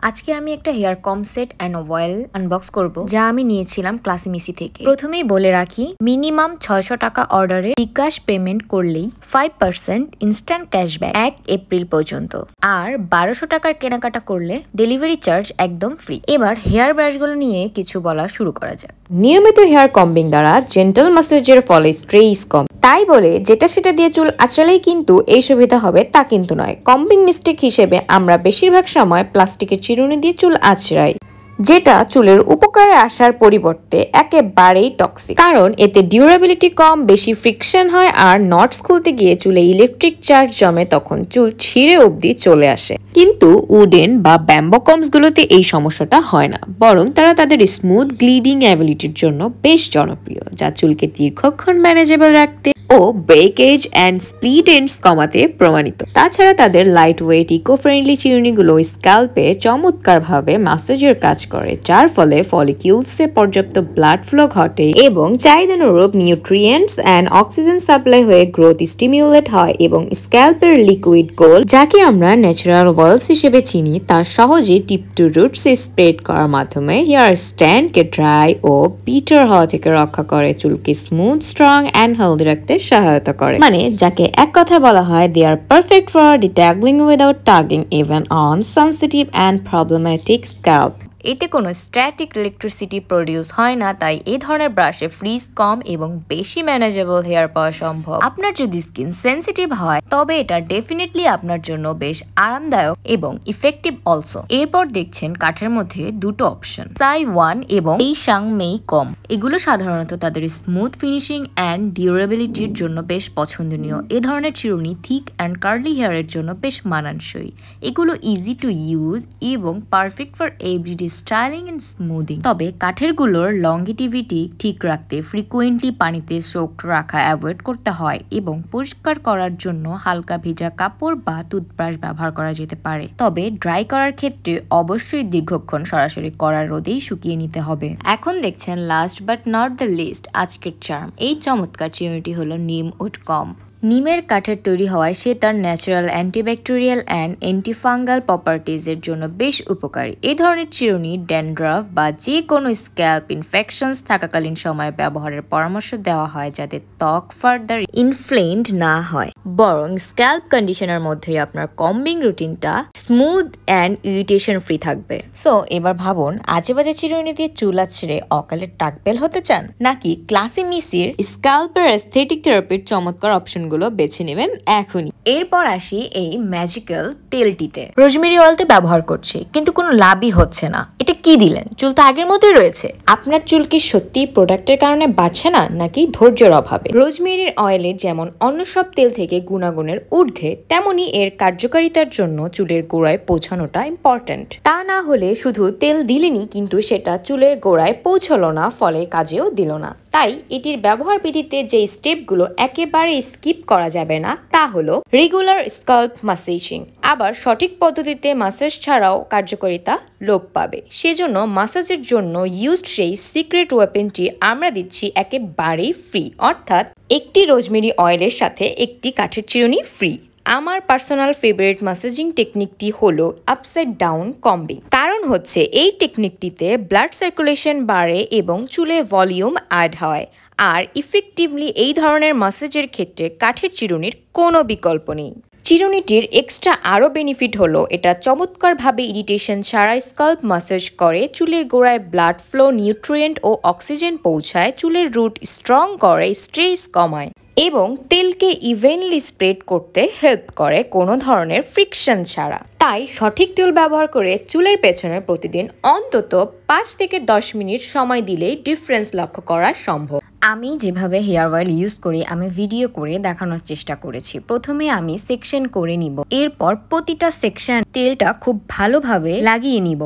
আজকে আমি একটা hair comb set and oil unbox করব যা আমি নিয়েছিলাম ক্লাসিমিসি থেকে। প্রথমেই বলে রাখি, মিনিমাম 600 টাকা অর্ডারে বিকাশ পেমেন্ট করলেই 5% ইনস্ট্যান্ট ক্যাশব্যাক 1 এপ্রিল পর্যন্ত, আর 1200 টাকার কেনাকাটা করলে ডেলিভারি চার্জ একদম ফ্রি। এবার হেয়ার ব্রাশগুলো নিয়ে কিছু বলা শুরু করা যাক। নিয়মিত হেয়ার কম্বিং দ্বারা জেন্টাল ম্যাসাজের ফলে স্ট্রেস কম, তাই বলে যেটা সেটা দিয়ে চুল আঁচড়ালেই কিন্তু এই সুবিধা হবে তা কিন্তু নয়। কম্বিং মিস্টেক হিসেবে আমরা বেশিরভাগ সময় প্লাস্টিকের চিরুনি দিয়ে চুল আঁচড়াই, যেটা চুলের উপকারে আসার পরিবর্তে একেবারেই টক্সিক, কারণ এতে ডিউরেবিলিটি কম, বেশি ফ্রিকশন হয়, আর নটস খুলতে গিয়ে চুলে ইলেকট্রিক চার্জ জমে, তখন চুল ছিঁড়ে অবধি চলে আসে। কিন্তু উডেন বা ব্যাম্বো কমস গুলোতে এই সমস্যাটা হয় না, বরং তারা তাদের স্মুথ গ্লিডিং অ্যাবিলিটির জন্য বেশ জনপ্রিয়, যা চুলকে দীর্ঘক্ষণ ম্যানেজেবল রাখতে ও ব্রেকেজ অ্যান্ড স্প্লিট এন্ডস কমাতে প্রমাণিত। তাছাড়া তাদের লাইট ওয়েট ইকো ফ্রেন্ডলি চিরুনিগুলো স্ক্যাল্পে চমৎকারভাবে ম্যাসাজের কাজ করে, যার ফলে ফলিকিউলসে পর্যাপ্ত ব্লাড ফ্লো ঘটে এবং চাহিদানুরূপ নিউট্রিয়েন্টস অ্যান্ড অক্সিজেন সাপ্লাই হয়ে গ্রোথ স্টিমিউলেট হয়, এবং স্ক্যাল্পের লিকুইড গোল্ড, যাকে আমরা ন্যাচারাল ওয়েলস হিসেবে চিনি, তা সহজে টিপ টু রুটসে স্প্রেড করার মাধ্যমে হেয়ার স্ট্যান্ডকে ড্রাই ও বিটার হওয়া থেকে রক্ষা করে, চুলকে স্মুথ, স্ট্রং অ্যান্ড হেলদি রাখতে সহায়তা করে। মানে যাকে এক কথায় বলা হয়, they are perfect for detangling without tugging even on sensitive and problematic scalp. এতে কোনো স্ট্যাটিক ইলেকট্রিসিটি প্রডিউস হয় না, তাই এই ধরনের ব্রাশে ফ্রিজ কম এবং বেশি ম্যানেজেবল হেয়ার পাওয়া সম্ভব। আপনার যদি স্কিন সেনসিটিভ হয় তবে এটা ডেফিনেটলি আপনার জন্য বেশ আরামদায়ক এবং ইফেক্টিভ অলসো। এরপর দেখছেন কাঠের মধ্যে দুটো অপশন, সাই 1 এবং এই সাংমেই কম। এগুলো সাধারণত তাদের স্মুথ ফিনিশিং অ্যান্ড ডিউরেবিলিটির জন্য বেশ পছন্দনীয়। এ ধরনের চিরুনি থিক অ্যান্ড কার্লি হেয়ারের জন্য বেশ মানানসই। এগুলো ইজি টু ইউজ এবং perfect for everyday styling and smoothing. তবে কাঠের গুলোর লংগিটিভিটি ঠিক রাখতে ফ্রিকুয়েন্টলি পানিতে সোকড রাখা অ্যাভয়েড করতে হয়, এবং পরিষ্কার করার জন্য হালকা ভেজা কাপড় বা টুথব্রাশ ব্যবহার করা যেতে পারে। তবে ড্রাই করার ক্ষেত্রে অবশ্যই দীর্ঘক্ষণ সরাসরি কড়ার রোদেই শুকিয়ে নিতে হবে। এখন দেখছেন last but not the least আজকের চার্ম। এই চমৎকার চিরুনিটি হলো নিম উড কম। নিমের কাঠের তৈরি হওয়ায় সে তার ন্যাচারাল অ্যান্টিব্যাকটেরিয়াল অ্যান্ড অ্যান্টিফাঙ্গাল প্রপার্টিজের জন্য বেশ উপকারী। এই ধরনের চিরুনি ড্যান্ড্রাফ বা যে কোনো স্ক্যাল্প ইনফেকশনস থাকাকালীন সময়ে ব্যবহারের পরামর্শ দেওয়া হয়, যাতে ত্বক ফার্দার ইনফ্লেমড না হয়, বরং স্ক্যাল্প কন্ডিশনের মধ্যেই আপনার কম্বিং রুটিনটা স্মুথ অ্যান্ড ইরিটেশন ফ্রি থাকবে। সো এবার ভাবুন, আজে বাজে চিরুনি দিয়ে চুল আঁচড়ে অকালে টাকবেল হতে চান, নাকি ক্লাসিমিসির স্ক্যাল্পের এস্থেটিক থেরাপির চমৎকার অপশন গুলো বেছে নেবেন এখনই। এরপর আসি এই ম্যাজিক্যাল তেলটিতে। রোজমেরি অয়েল তো ব্যবহার করছি, কিন্তু কোনো লাভই হচ্ছে না। এটা কি দিলেন? চুল তো আগের মতোই রয়েছে। আপনার চুল কি সত্যি প্রোডাক্টের কারণে বাড়ছে না, নাকি ধৈর্যের অভাবে? রোজমেরির অয়েলের যেমন অন্য সব তেল থেকে গুণাগুণের ঊর্ধ্বে, তেমনি এর কার্যকারিতার জন্য চুলের গোড়ায় পৌঁছানোটা ইম্পর্টেন্ট। তা না হলে শুধু তেল দিলেনই কিন্তু সেটা চুলের গোড়ায় পৌঁছলো না, ফলে কাজেও দিল না। তাই এটির ব্যবহার বিধিতে যে স্টেপগুলো একেবারে স্কিপ করা যাবে না, তা হলো রেগুলার স্ক্যাল্প ম্যাসাজিং। আবার সঠিক পদ্ধতিতে ম্যাসাজ ছাড়াও কার্যকারিতা লোপ পাবে। সেজন্য ম্যাসাজের জন্য ইউজড সেই সিক্রেট ওয়েপেনটি আমরা দিচ্ছি একেবারেই ফ্রি, অর্থাৎ একটি রোজমেরি অয়েলের সাথে একটি কাঠের চিরুনি ফ্রি। আমার পার্সোনাল ফেভারিট ম্যাসাজিং টেকনিকটি হলো আপসাইড ডাউন কম্বিং। কারণ হচ্ছে এই টেকনিকটিতে ব্লাড সার্কুলেশন বাড়ে এবং চুলে ভলিউম অ্যাড হয়, আর ইফেক্টিভলি এই ধরনের ম্যাসাজের ক্ষেত্রে কাঠের চিরুনির কোনো বিকল্প নেই। চিরুনিটির এক্সট্রা আরও বেনিফিট হলো এটা চমৎকারভাবে ইরিটেশন ছাড়া স্ক্যাল্প ম্যাসাজ করে, চুলের গোড়ায় ব্লাড ফ্লো, নিউট্রিয়েন্ট ও অক্সিজেন পৌঁছায়, চুলের রুট স্ট্রং করে, স্ট্রেস কমায় এবং তেলকে ইভেনলি স্প্রেড করতে হেল্প করে কোনো ধরনের ফ্রিকশন ছাড়া। তাই সঠিক তেল ব্যবহার করে চুলের পেছনে প্রতিদিন অন্তত 5 থেকে 10 মিনিট সময় দিলেই ডিফারেন্স লক্ষ্য করা সম্ভব। আমি যেভাবে হেয়ার অয়েল ইউজ করি আমি ভিডিও করে দেখানোর চেষ্টা করেছি। প্রথমে আমি সেকশন করে নিব, এরপর প্রতিটা সেকশন তেলটা খুব ভালোভাবে লাগিয়ে নিব।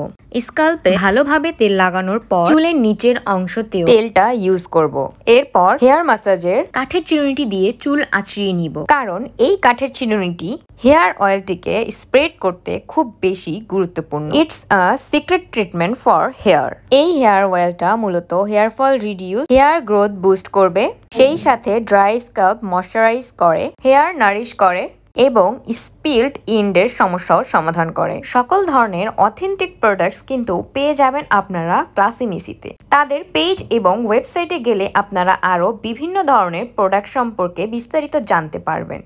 স্ক্যাল্পে ভালোভাবে তেল লাগানোর পর চুলের নিচের অংশতেও তেলটা ইউজ করব। এরপর হেয়ার ম্যাসাজের কাঠের চিরুনিটি দিয়ে চুল আঁচড়িয়ে নিব, কারণ এই কাঠের চিরুনিটি হেয়ার অয়েলটিকে স্প্রেড করতে খুব বেশি গুরুত্বপূর্ণ। It's a secret treatment for hair. এই হেয়ার অয়েলটা মূলত hair fall reduce, hair growth boost করবে, সেই সাথে ড্রাই স্ক্যাল্প ময়শ্চারাইজ করে, হেয়ার নারিশ করে, এবং স্পিল্ড ইন্ডের সমস্যাও সমাধান করে। সকল ধরনের অথেন্টিক প্রোডাক্টস কিন্তু পেয়ে যাবেন আপনারা ক্লাসিমিসিতে। তাদের পেজ এবং ওয়েবসাইটে গেলে আপনারা আরও বিভিন্ন ধরনের প্রোডাক্ট সম্পর্কে বিস্তারিত জানতে পারবেন।